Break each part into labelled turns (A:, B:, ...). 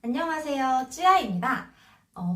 A: 안녕하세요. 쯔야입니다.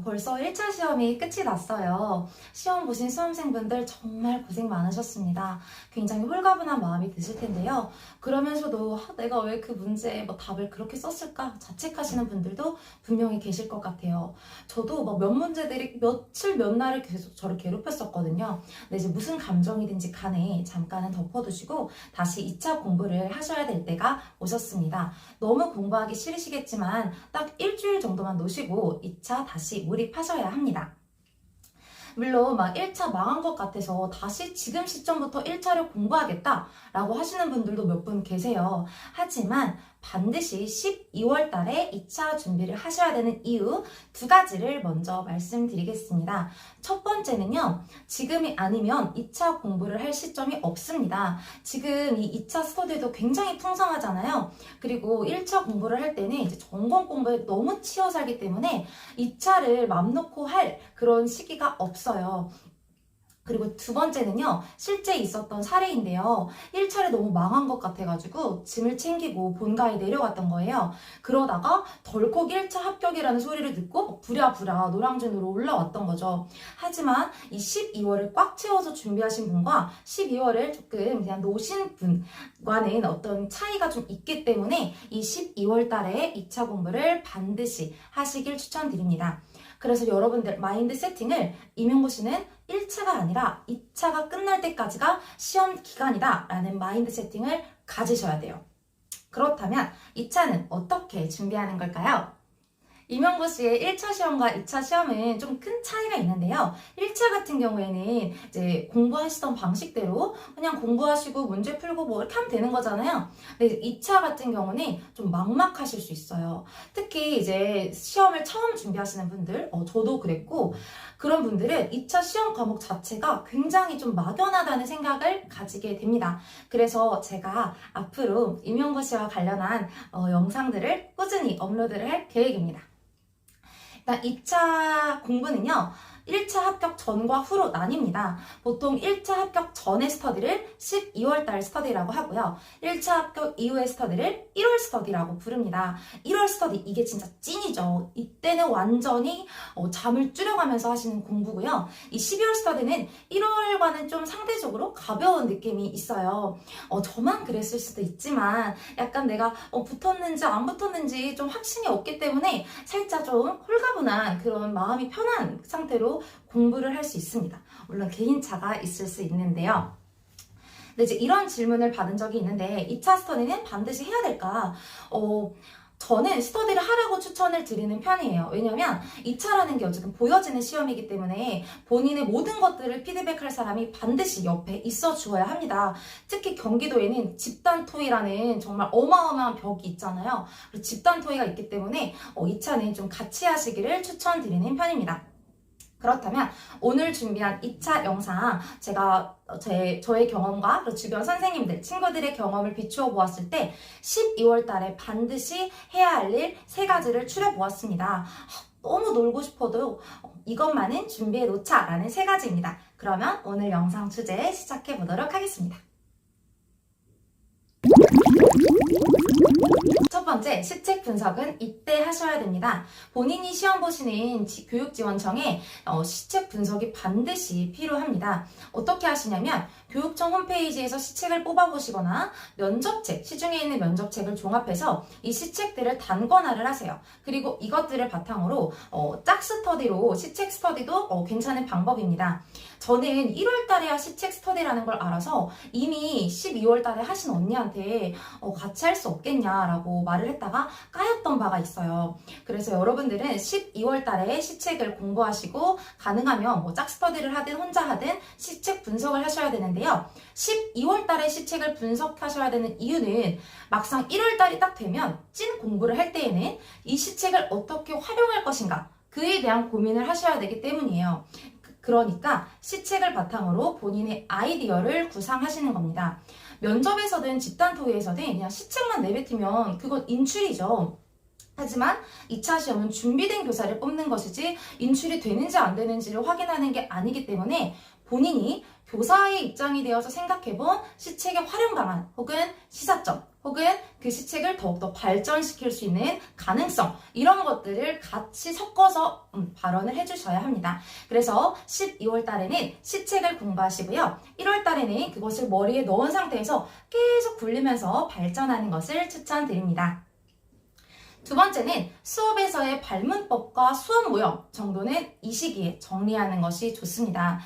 A: 벌써 1차 시험이 끝이 났어요. 시험 보신 수험생분들 정말 고생 많으셨습니다. 굉장히 홀가분한 마음이 드실 텐데요. 그러면서도 내가 왜 그 문제에 답을 그렇게 썼을까 자책하시는 분들도 분명히 계실 것 같아요. 저도 몇 문제들이 며칠 몇 날을 계속 저를 괴롭혔었거든요. 근데 이제 무슨 감정이든지 간에 잠깐은 덮어두시고 다시 2차 공부를 하셔야 될 때가 오셨습니다. 너무 공부하기 싫으시겠지만 딱 일주일 정도만 놓으시고 2차 다시 몰입하셔야 합니다. 물론 1차 망한 것 같아서 다시 지금 시점부터 1차를 공부하겠다라고 하시는 분들도 몇 분 계세요. 하지만 반드시 12월 달에 2차 준비를 하셔야 되는 이유 두 가지를 먼저 말씀드리겠습니다. 첫 번째는요, 지금이 아니면 2차 공부를 할 시점이 없습니다. 지금 이 2차 스터디도 굉장히 풍성하잖아요. 그리고 1차 공부를 할 때는 이제 전공 공부에 너무 치여 살기 때문에 2차를 맘 놓고 할 그런 시기가 없어요. 그리고 두 번째는요, 실제 있었던 사례인데요. 1차를 너무 망한 것 같아가지고 짐을 챙기고 본가에 내려갔던 거예요. 그러다가 덜컥 1차 합격이라는 소리를 듣고 부랴부랴 노량진으로 올라왔던 거죠. 하지만 이 12월을 꽉 채워서 준비하신 분과 12월을 조금 그냥 놓으신 분과는 어떤 차이가 좀 있기 때문에 이 12월 달에 2차 공부를 반드시 하시길 추천드립니다. 그래서 여러분들 마인드 세팅을 임용고시는 1차가 아니라 2차가 끝날 때까지가 시험 기간이다 라는 마인드 세팅을 가지셔야 돼요. 그렇다면 2차는 어떻게 준비하는 걸까요? 임용고시의 1차 시험과 2차 시험은 좀 큰 차이가 있는데요. 1차 같은 경우에는 이제 공부하시던 방식대로 그냥 공부하시고 문제 풀고 이렇게 하면 되는 거잖아요. 근데 2차 같은 경우는 좀 막막하실 수 있어요. 특히 이제 시험을 처음 준비하시는 분들, 저도 그랬고, 그런 분들은 2차 시험 과목 자체가 굉장히 좀 막연하다는 생각을 가지게 됩니다. 그래서 제가 앞으로 임용고시와 관련한 영상들을 꾸준히 업로드를 할 계획입니다. 일단 2차 공부는요, 1차 합격 전과 후로 나뉩니다. 보통 1차 합격 전의 스터디를 12월 달 스터디라고 하고요. 1차 합격 이후의 스터디를 1월 스터디라고 부릅니다. 1월 스터디, 이게 진짜 찐이죠. 이때는 완전히 잠을 줄여가면서 하시는 공부고요. 이 12월 스터디는 1월과는 좀 상대적으로 가벼운 느낌이 있어요. 저만 그랬을 수도 있지만 약간 내가 붙었는지 안 붙었는지 좀 확신이 없기 때문에 살짝 좀 홀가분한 그런 마음이 편한 상태로 공부를 할 수 있습니다. 물론 개인차가 있을 수 있는데요. 근데 이제 이런 질문을 받은 적이 있는데 2차 스터디는 반드시 해야 될까? 저는 스터디를 하라고 추천을 드리는 편이에요. 왜냐면 2차라는 게 어쨌든 보여지는 시험이기 때문에 본인의 모든 것들을 피드백할 사람이 반드시 옆에 있어 주어야 합니다. 특히 경기도에는 집단 토의라는 정말 어마어마한 벽이 있잖아요. 그리고 집단 토의가 있기 때문에 2차는 좀 같이 하시기를 추천드리는 편입니다. 그렇다면 오늘 준비한 2차 영상, 제가 저의 경험과 주변 선생님들, 친구들의 경험을 비추어 보았을 때 12월 달에 반드시 해야 할 일 3가지를 추려 보았습니다. 너무 놀고 싶어도 이것만은 준비해 놓자 라는 3가지입니다. 그러면 오늘 영상 주제 시작해 보도록 하겠습니다. 첫 번째, 시책 분석은 이때 하셔야 됩니다. 본인이 시험 보시는 교육지원청에 시책 분석이 반드시 필요합니다. 어떻게 하시냐면 교육청 홈페이지에서 시책을 뽑아보시거나 면접책, 시중에 있는 면접책을 종합해서 이 시책들을 단권화를 하세요. 그리고 이것들을 바탕으로 짝 스터디로 시책 스터디도 괜찮은 방법입니다. 저는 1월 달에야 시책 스터디라는 걸 알아서 이미 12월 달에 하신 언니한테 같이 할 수 없겠냐라고 말을 했다가 까였던 바가 있어요. 그래서 여러분들은 12월 달에 시책을 공부하시고 가능하면 짝 스터디를 하든 혼자 하든 시책 분석을 하셔야 되는데요. 12월 달에 시책을 분석하셔야 되는 이유는 막상 1월 달이 딱 되면 찐 공부를 할 때에는 이 시책을 어떻게 활용할 것인가 그에 대한 고민을 하셔야 되기 때문이에요. 그러니까 시책을 바탕으로 본인의 아이디어를 구상하시는 겁니다. 면접에서든 집단 토의에서든 그냥 시책만 내뱉으면 그건 인출이죠. 하지만 2차 시험은 준비된 교사를 뽑는 것이지 인출이 되는지 안 되는지를 확인하는 게 아니기 때문에 본인이 교사의 입장이 되어서 생각해본 시책의 활용 방안 혹은 시사점 혹은 그 시책을 더욱더 발전시킬 수 있는 가능성, 이런 것들을 같이 섞어서 발언을 해주셔야 합니다. 그래서 12월 달에는 시책을 공부하시고요. 1월 달에는 그것을 머리에 넣은 상태에서 계속 굴리면서 발전하는 것을 추천드립니다. 두 번째는 수업에서의 발문법과 수업 모형 정도는 이 시기에 정리하는 것이 좋습니다.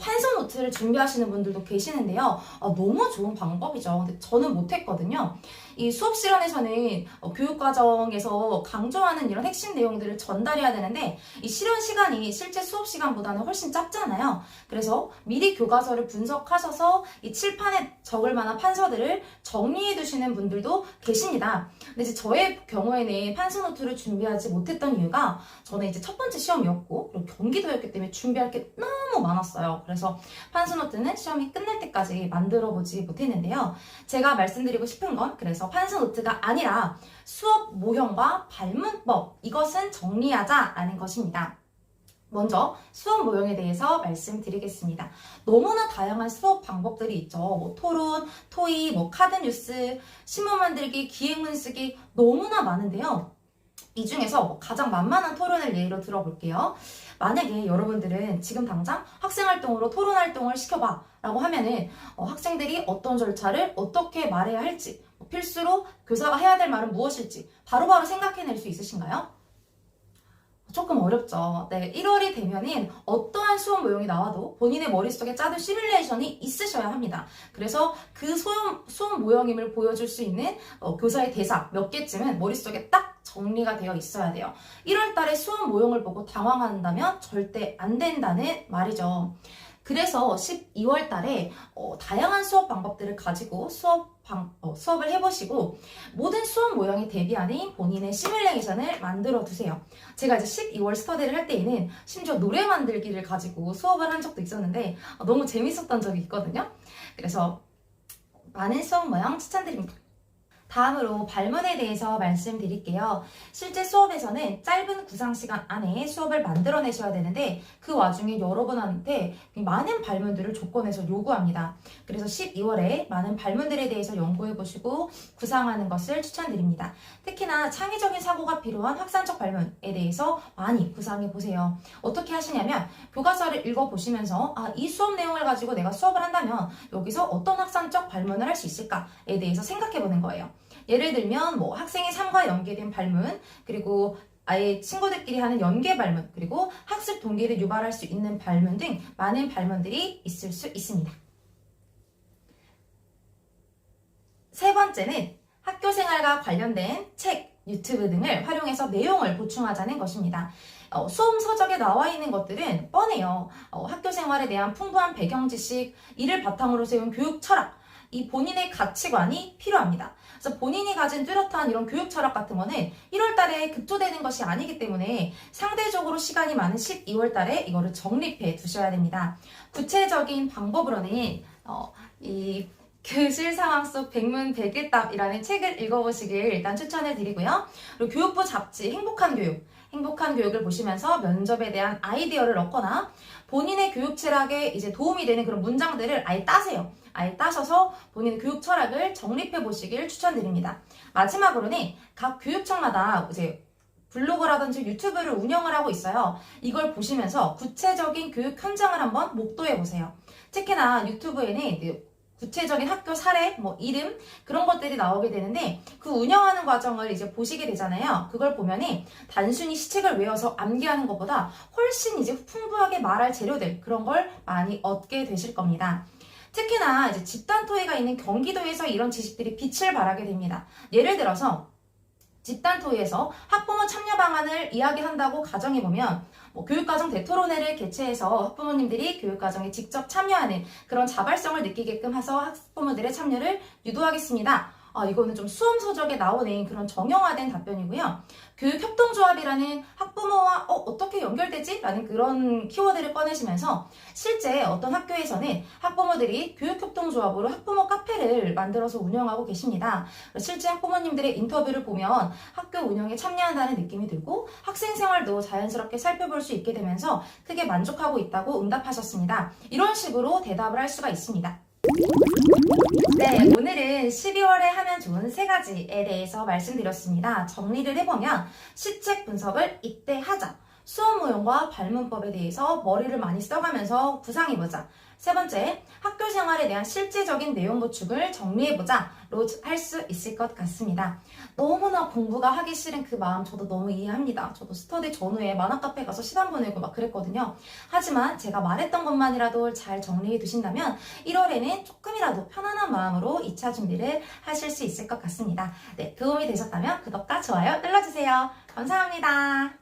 A: 판서 노트를 준비하시는 분들도 계시는데요. 너무 좋은 방법이죠. 근데 저는 못했거든요. 이 수업 시간에서는 교육과정에서 강조하는 이런 핵심 내용들을 전달해야 되는데 이 실현 시간이 실제 수업 시간보다는 훨씬 짧잖아요. 그래서 미리 교과서를 분석하셔서 이 칠판에 적을 만한 판서들을 정리해 두시는 분들도 계십니다. 근데 이제 저의 경우에는 판서 노트를 준비하지 못했던 이유가 저는 이제 첫 번째 시험이었고 그리고 경기도였기 때문에 준비할 게 너무 많았어요. 그래서 판서 노트는 시험이 끝날 때까지 만들어 보지 못했는데요. 제가 말씀드리고 싶은 건 그래서 판서 노트가 아니라 수업 모형과 발문법, 이것은 정리하자라는 것입니다. 먼저 수업 모형에 대해서 말씀드리겠습니다. 너무나 다양한 수업 방법들이 있죠. 뭐 토론, 토의, 뭐 카드 뉴스, 신문 만들기, 기획문 쓰기, 너무나 많은데요. 이 중에서 가장 만만한 토론을 예로 들어볼게요. 만약에 여러분들은 지금 당장 학생활동으로 토론활동을 시켜봐 라고 하면은 학생들이 어떤 절차를 어떻게 말해야 할지, 필수로 교사가 해야 될 말은 무엇일지 바로바로 생각해낼 수 있으신가요? 조금 어렵죠. 네, 1월이 되면은 어떠한 수업 모형이 나와도 본인의 머릿속에 짜둔 시뮬레이션이 있으셔야 합니다. 그래서 그 수업 모형임을 보여줄 수 있는 교사의 대사 몇 개쯤은 머릿속에 딱 정리가 되어 있어야 돼요. 1월 달에 수업 모형을 보고 당황한다면 절대 안 된다는 말이죠. 그래서 12월 달에 다양한 수업 방법들을 가지고 수업을 해보시고 모든 수업 모형에 대비하는 본인의 시뮬레이션을 만들어 두세요. 제가 이제 12월 스터디를 할 때에는 심지어 노래 만들기를 가지고 수업을 한 적도 있었는데 너무 재밌었던 적이 있거든요. 그래서 많은 수업 모형 추천드립니다. 다음으로 발문에 대해서 말씀드릴게요. 실제 수업에서는 짧은 구상 시간 안에 수업을 만들어내셔야 되는데 그 와중에 여러분한테 많은 발문들을 조건에서 요구합니다. 그래서 12월에 많은 발문들에 대해서 연구해보시고 구상하는 것을 추천드립니다. 특히나 창의적인 사고가 필요한 확산적 발문에 대해서 많이 구상해보세요. 어떻게 하시냐면 교과서를 읽어보시면서 이 수업 내용을 가지고 내가 수업을 한다면 여기서 어떤 확산적 발문을 할 수 있을까에 대해서 생각해보는 거예요. 예를 들면 뭐 학생의 삶과 연계된 발문, 그리고 아예 친구들끼리 하는 연계 발문, 그리고 학습 동기를 유발할 수 있는 발문 등 많은 발문들이 있을 수 있습니다. 세 번째는 학교 생활과 관련된 책, 유튜브 등을 활용해서 내용을 보충하자는 것입니다. 수업 서적에 나와 있는 것들은 뻔해요. 학교 생활에 대한 풍부한 배경 지식, 이를 바탕으로 세운 교육 철학, 이 본인의 가치관이 필요합니다. 그래서 본인이 가진 뚜렷한 이런 교육 철학 같은 거는 1월 달에 급조되는 것이 아니기 때문에 상대적으로 시간이 많은 12월 달에 이거를 정립해 두셔야 됩니다. 구체적인 방법으로는 이 교실 상황 속 백문백일답이라는 책을 읽어보시길 일단 추천을 드리고요. 그리고 교육부 잡지 행복한 교육을 보시면서 면접에 대한 아이디어를 얻거나 본인의 교육 철학에 이제 도움이 되는 그런 문장들을 아예 따세요. 아예 따셔서 본인의 교육 철학을 정립해 보시길 추천드립니다. 마지막으로는 각 교육청마다 이제 블로그라든지 유튜브를 운영을 하고 있어요. 이걸 보시면서 구체적인 교육 현장을 한번 목도해 보세요. 특히나 유튜브에는 구체적인 학교 사례, 뭐 이름 그런 것들이 나오게 되는데 그 운영하는 과정을 이제 보시게 되잖아요. 그걸 보면은 단순히 시책을 외워서 암기하는 것보다 훨씬 이제 풍부하게 말할 재료들 그런 걸 많이 얻게 되실 겁니다. 특히나 이제 집단 토의가 있는 경기도에서 이런 지식들이 빛을 발하게 됩니다. 예를 들어서 집단 토의에서 학부모 참여 방안을 이야기한다고 가정해보면 교육과정 대토론회를 개최해서 학부모님들이 교육과정에 직접 참여하는 그런 자발성을 느끼게끔 해서 학부모들의 참여를 유도하겠습니다. 이거는 좀 수험 서적에 나오는 그런 정형화된 답변이고요. 교육협동조합이라는 학부모와 어떻게 연결되지? 라는 그런 키워드를 꺼내시면서 실제 어떤 학교에서는 학부모들이 교육협동조합으로 학부모 카페를 만들어서 운영하고 계십니다. 실제 학부모님들의 인터뷰를 보면 학교 운영에 참여한다는 느낌이 들고 학생 생활도 자연스럽게 살펴볼 수 있게 되면서 크게 만족하고 있다고 응답하셨습니다. 이런 식으로 대답을 할 수가 있습니다. 네, 오늘은 12월에 하면 좋은 세 가지에 대해서 말씀드렸습니다. 정리를 해보면 시책 분석을 이때 하자. 수업 모형과 발문법에 대해서 머리를 많이 써가면서 구상해보자. 세 번째, 학교 생활에 대한 실제적인 내용 구축을 정리해보자로 할 수 있을 것 같습니다. 너무나 공부가 하기 싫은 그 마음 저도 너무 이해합니다. 저도 스터디 전후에 만화 카페 가서 시간 보내고 막 그랬거든요. 하지만 제가 말했던 것만이라도 잘 정리해 두신다면 1월에는 조금이라도 편안한 마음으로 2차 준비를 하실 수 있을 것 같습니다. 네, 도움이 되셨다면 구독과 좋아요 눌러주세요. 감사합니다.